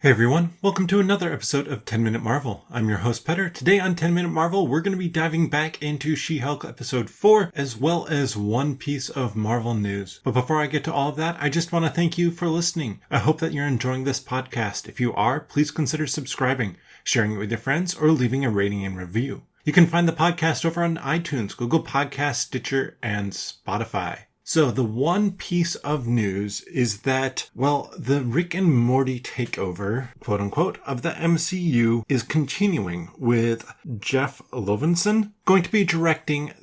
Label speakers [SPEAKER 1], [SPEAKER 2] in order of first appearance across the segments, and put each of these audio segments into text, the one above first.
[SPEAKER 1] Hey everyone, welcome to another episode of 10 Minute Marvel. I'm your host Petter. Today on 10 Minute Marvel, we're going to be diving back into She-Hulk episode 4, as well as one piece of Marvel news. But before I get to all of that, I just want to thank you for listening. I hope that you're enjoying this podcast. If you are, please consider subscribing, sharing it with your friends, or leaving a rating and review. You can find the podcast over on iTunes, Google Podcasts, Stitcher, and Spotify. So the one piece of news is that, the Rick and Morty takeover, quote unquote, of the MCU is continuing with Jeff Lovenson going to be writing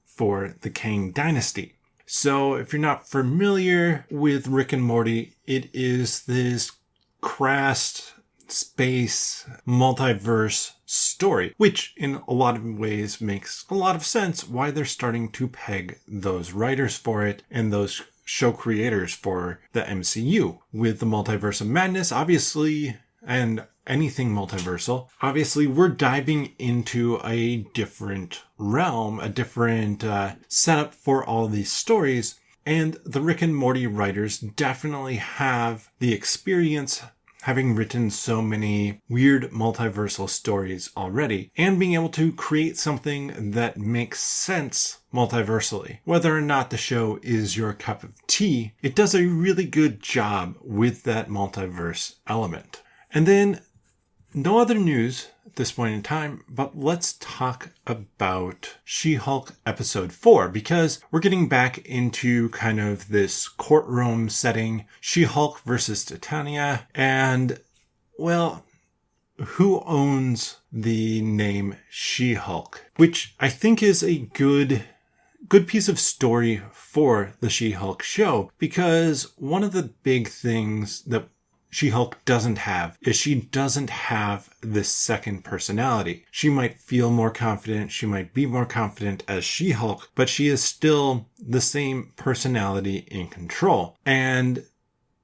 [SPEAKER 1] for the Kang Dynasty. So if you're not familiar with Rick and Morty, it is this crass space multiverse story, which in a lot of ways makes a lot of sense why they're starting to peg those writers for it and those show creators for the MCU. With the Multiverse of Madness, obviously, and anything multiversal, obviously we're diving into a different realm, a different setup for all these stories, and the Rick and Morty writers definitely have the experience having written so many weird multiversal stories already, and being able to create something that makes sense multiversally. Whether or not the show is your cup of tea, it does a really good job with that multiverse element. And then, no other news at this point in time, but let's talk about She-Hulk episode 4, because we're getting back into kind of this courtroom setting, She-Hulk versus Titania, and, who owns the name She-Hulk? Which I think is a good piece of story for the She-Hulk show, because one of the big things that She-Hulk doesn't have is she doesn't have this second personality. She might feel more confident, she might be more confident as She-Hulk, but she is still the same personality in control. And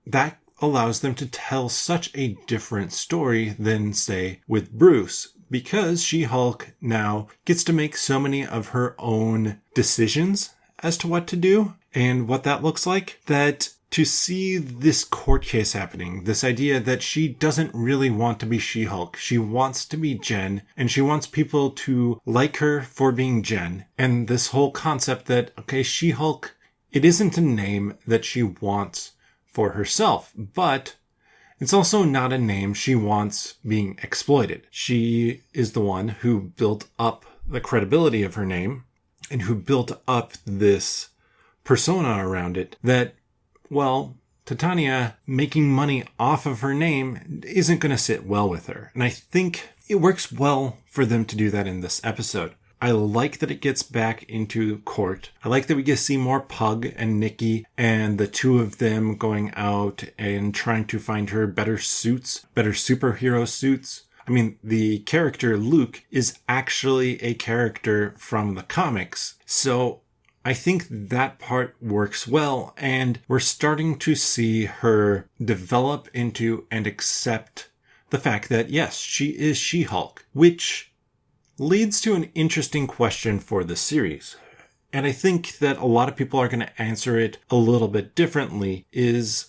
[SPEAKER 1] that allows them to tell such a different story than, say, with Bruce, because She-Hulk now gets to make so many of her own decisions as to what to do and what that looks like, that to see this court case happening, this idea that she doesn't really want to be She-Hulk. She wants to be Jen, and she wants people to like her for being Jen. And this whole concept that, She-Hulk, it isn't a name that she wants for herself, but it's also not a name she wants being exploited. She is the one who built up the credibility of her name and who built up this persona around it that, Titania making money off of her name isn't going to sit well with her. And I think it works well for them to do that in this episode. I like that it gets back into court. I like that we get to see more Pug and Nikki and the two of them going out and trying to find her better suits, better superhero suits. I mean, the character Luke is actually a character from the comics. So I think that part works well, and we're starting to see her develop into and accept the fact that, yes, she is She-Hulk, which leads to an interesting question for the series. And I think that a lot of people are going to answer it a little bit differently, is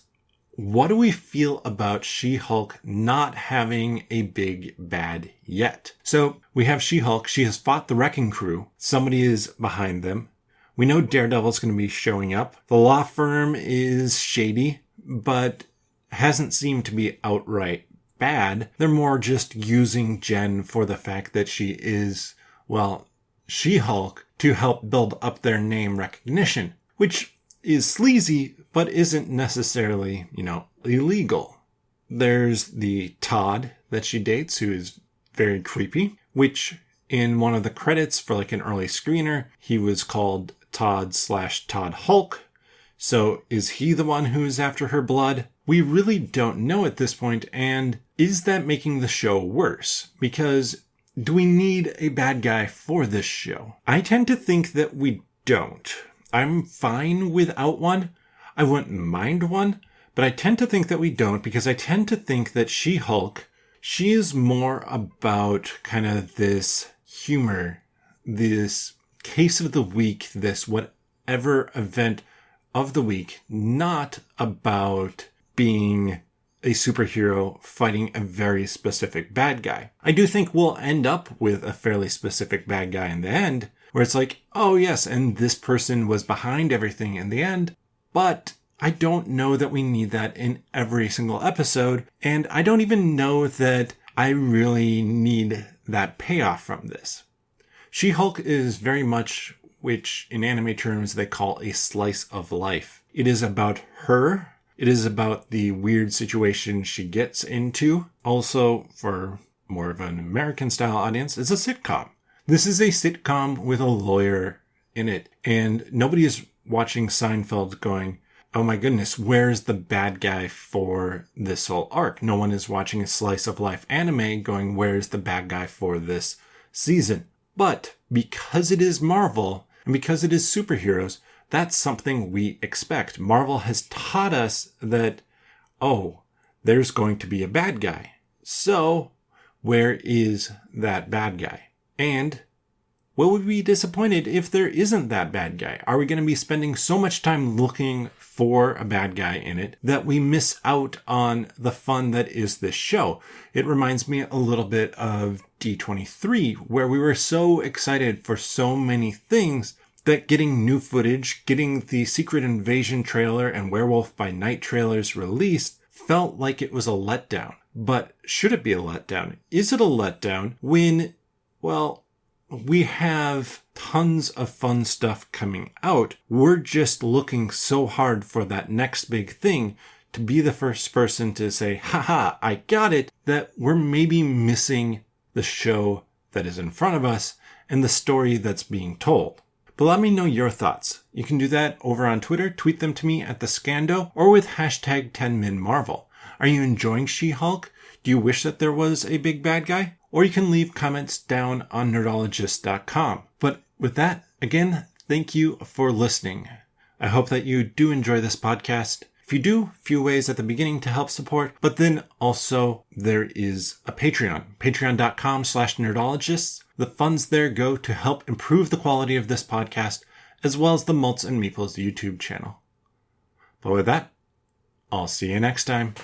[SPEAKER 1] what do we feel about She-Hulk not having a big bad yet? So we have She-Hulk. She has fought the Wrecking Crew. Somebody is behind them. We know Daredevil's going to be showing up. The law firm is shady, but hasn't seemed to be outright bad. They're more just using Jen for the fact that she is, She-Hulk to help build up their name recognition, which is sleazy, but isn't necessarily, illegal. There's the Todd that she dates, who is very creepy, which in one of the credits for an early screener, he was called Todd/Todd Hulk. So is he the one who's after her blood? We really don't know at this point, and is that making the show worse? Because do we need a bad guy for this show? I tend to think that we don't. I'm fine without one. I wouldn't mind one, but I tend to think that we don't, because I tend to think that She-Hulk, she is more about kind of this humor, this case of the week, this whatever event of the week, not about being a superhero fighting a very specific bad guy. I do think we'll end up with a fairly specific bad guy in the end, where it's like, oh yes, and this person was behind everything in the end, but I don't know that we need that in every single episode, and I don't even know that I really need that payoff from this. She-Hulk is very much, which in anime terms they call a slice of life. It is about her. It is about the weird situation she gets into. Also, for more of an American-style audience, it's a sitcom. This is a sitcom with a lawyer in it, and nobody is watching Seinfeld going, oh my goodness, where's the bad guy for this whole arc? No one is watching a slice of life anime going, where's the bad guy for this season? But because it is Marvel, and because it is superheroes, that's something we expect. Marvel has taught us that, oh, there's going to be a bad guy. So, where is that bad guy? And will we be disappointed if there isn't that bad guy? Are we going to be spending so much time looking for a bad guy in it that we miss out on the fun that is this show? It reminds me a little bit of D23, where we were so excited for so many things that getting new footage, getting the Secret Invasion trailer and Werewolf by Night trailers released felt like it was a letdown. But should it be a letdown? Is it a letdown when, well, we have tons of fun stuff coming out? We're just looking so hard for that next big thing to be the first person to say, haha, I got it, that we're maybe missing the show that is in front of us and the story that's being told. But let me know your thoughts. You can do that over on Twitter. Tweet them to me at @thescando or with hashtag 10minmarvel. Are you enjoying She-Hulk? Do you wish that there was a big bad guy? Or you can leave comments down on nerdologist.com. But with that, again, thank you for listening. I hope that you do enjoy this podcast. If you do, a few ways at the beginning to help support, but then also there is a Patreon, patreon.com/nerdologists. The funds there go to help improve the quality of this podcast, as well as the Malts and Meeples YouTube channel. But with that, I'll see you next time.